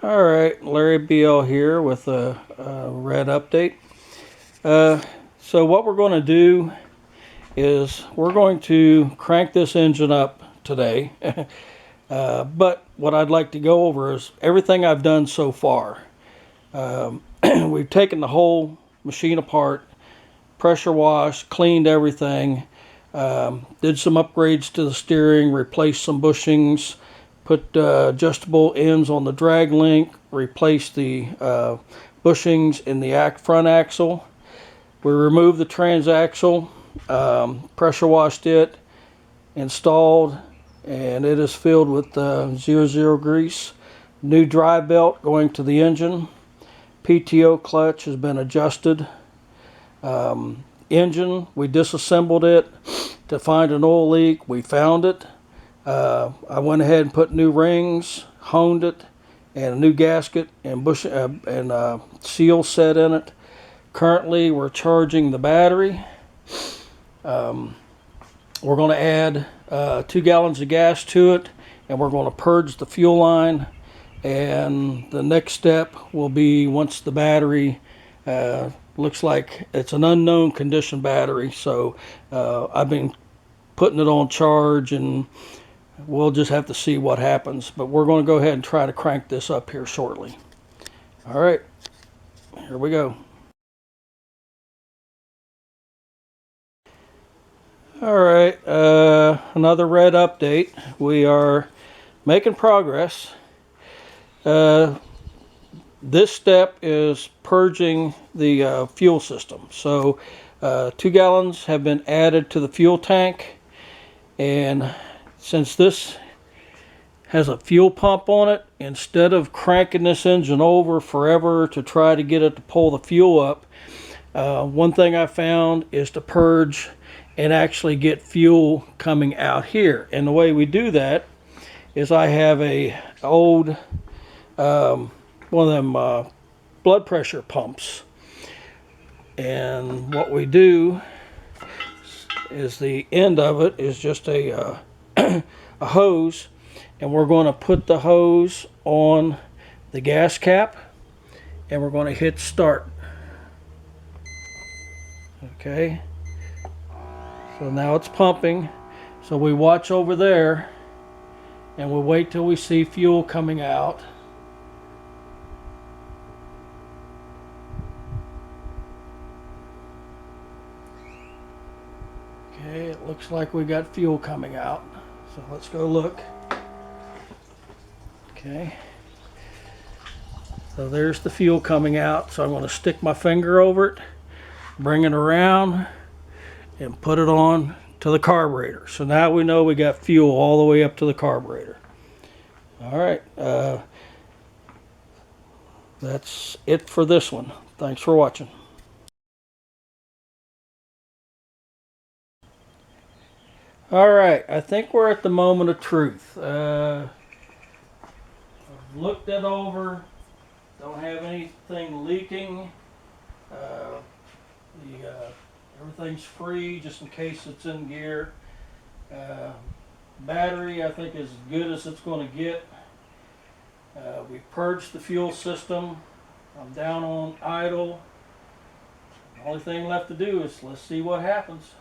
All right, Larry BL here with a red update. So what we're going to do is we're going to crank this engine up today. But what I'd like to go over is everything I've done so far. We've taken the whole machine apart, pressure washed, cleaned everything, did some upgrades to the steering, replaced some bushings, put adjustable ends on the drag link, replaced the bushings in the front axle. We removed the transaxle, pressure washed it, installed, and it is filled with 00 grease. New drive belt going to the engine. PTO clutch has been adjusted. Engine, we disassembled it to find an oil leak. We found it. I went ahead and put new rings, honed it, and a new gasket and seal set in it. Currently, we're charging the battery. We're going to add 2 gallons of gas to it, and we're going to purge the fuel line. And the next step will be, once the battery looks like it's an unknown condition battery, so I've been putting it on charge, and we'll just have to see what happens. But we're going to go ahead and try to crank this up here shortly. All right, here we go. All right, another red update. We are making progress. This step is purging the fuel system. So 2 gallons have been added to the fuel tank, and since this has a fuel pump on it, instead of cranking this engine over forever to try to get it to pull the fuel up, one thing I found is to purge and actually get fuel coming out here. And the way we do that is I have a old one of them blood pressure pumps, and what we do is the end of it is just a hose, and we're going to put the hose on the gas cap, and we're going to hit start. Okay, so now it's pumping, so we watch over there and we'll wait till we see fuel coming out. Okay, it looks like we got fuel coming out, so let's go look. Okay, so there's the fuel coming out, so I'm going to stick my finger over it, bring it around, and put it on to the carburetor. So now we know we got fuel all the way up to the carburetor. All right, that's it for this one. Thanks for watching. All right, I think we're at the moment of truth. I've looked it over, don't have anything leaking. Everything's free, just in case it's in gear. Battery, I think, is as good as it's going to get. We purged the fuel system. I'm down on idle. The only thing left to do is let's see what happens.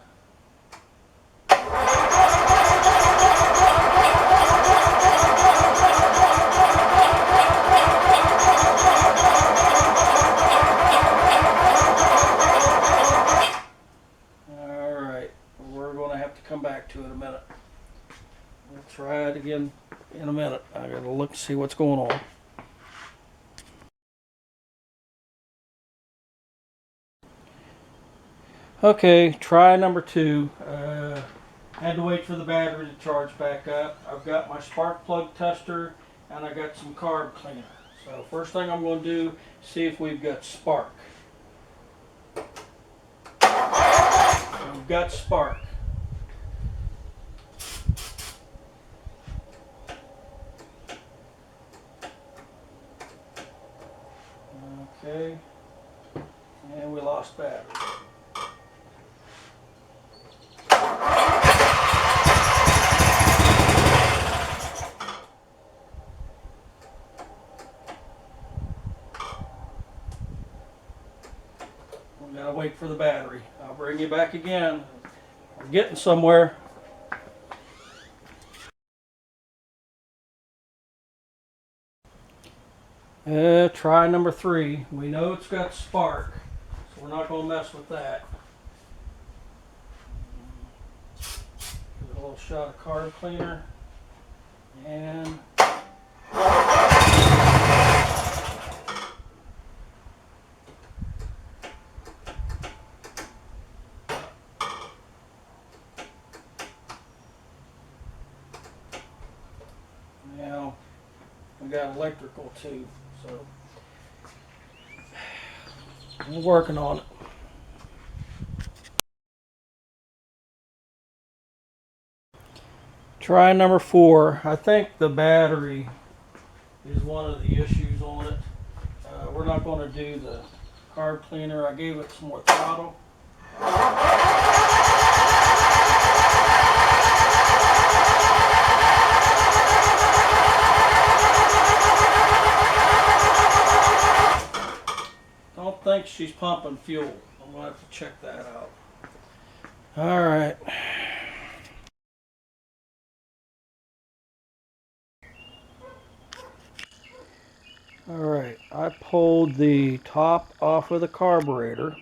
Come back to it in a minute. We'll try it again in a minute. I gotta look to see what's going on. Okay, try number 2. Had to wait for the battery to charge back up. I've got my spark plug tester and I got some carb cleaner. So first thing I'm going to do, see if we've got spark. We've got spark. Okay, and we lost battery. Gotta wait for the battery. I'll bring you back again. We're getting somewhere. Try number 3. We know it's got spark, so we're not going to mess with that. Give it a little shot of carb cleaner. And now we got electrical too, so we're working on it. Try number 4. I think the battery is one of the issues on it. We're not going to do the carb cleaner. I gave it some more throttle. Don't think she's pumping fuel. I'm going to have to check that out. All right. Alright, I pulled the top off of the carburetor.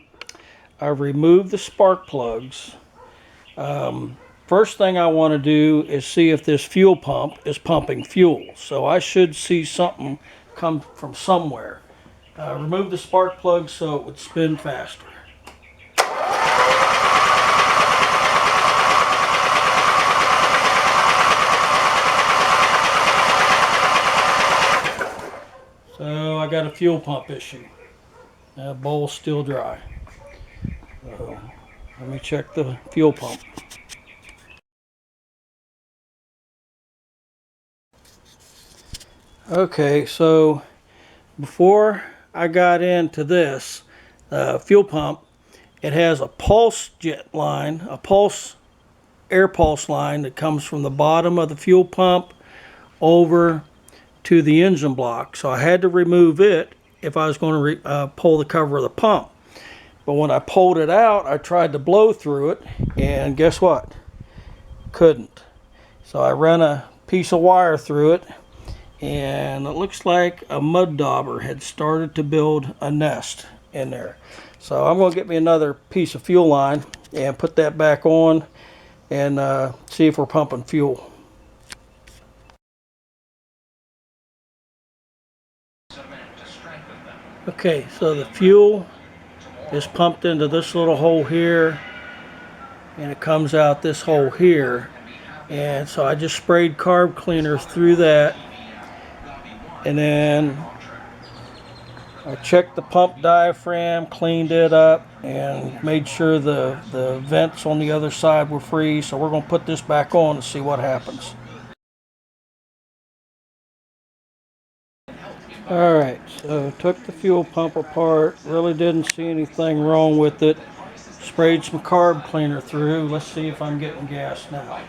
I've removed the spark plugs. First thing I want to do is see if this fuel pump is pumping fuel. So I should see something come from somewhere. Remove the spark plug so it would spin faster. So I got a fuel pump issue. That bowl's still dry. So let me check the fuel pump. Okay, so before I got into this fuel pump, it has a pulse jet line, a air pulse line that comes from the bottom of the fuel pump over to the engine block. So I had to remove it if I was going to pull the cover of the pump. But when I pulled it out, I tried to blow through it, and guess what? Couldn't. So I ran a piece of wire through it, and it looks like a mud dauber had started to build a nest in there. So I'm going to get me another piece of fuel line and put that back on and see if we're pumping fuel. Okay, so the fuel is pumped into this little hole here, and it comes out this hole here. And so I just sprayed carb cleaner through that, and then I checked the pump diaphragm, cleaned it up, and made sure the vents on the other side were free. So we're going to put this back on and see what happens. Alright, so took the fuel pump apart, really didn't see anything wrong with it. Sprayed some carb cleaner through. Let's see if I'm getting gas now.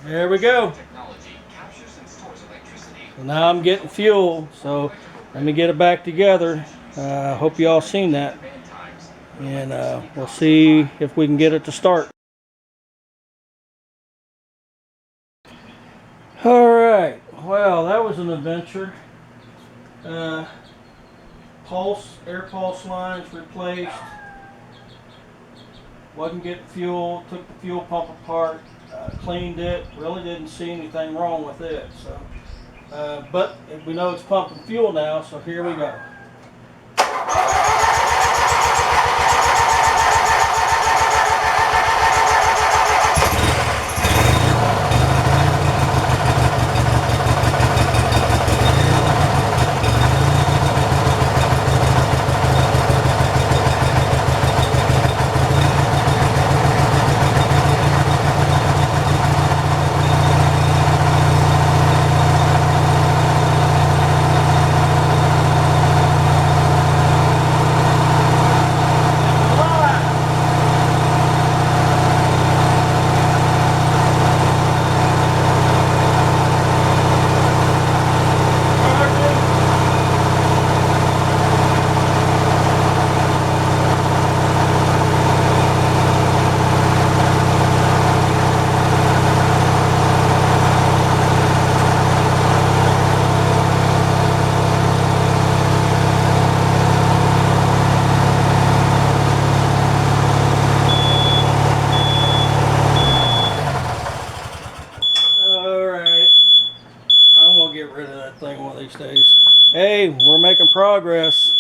There we go. So now I'm getting fuel, so let me get it back together. Hope you all seen that. And we'll see if we can get it to start. Alright, well, that was an adventure. Air pulse lines replaced. Wasn't getting fuel, took the fuel pump apart, cleaned it, really didn't see anything wrong with it. So, but we know it's pumping fuel now, so here we go. these days. Hey, we're making progress.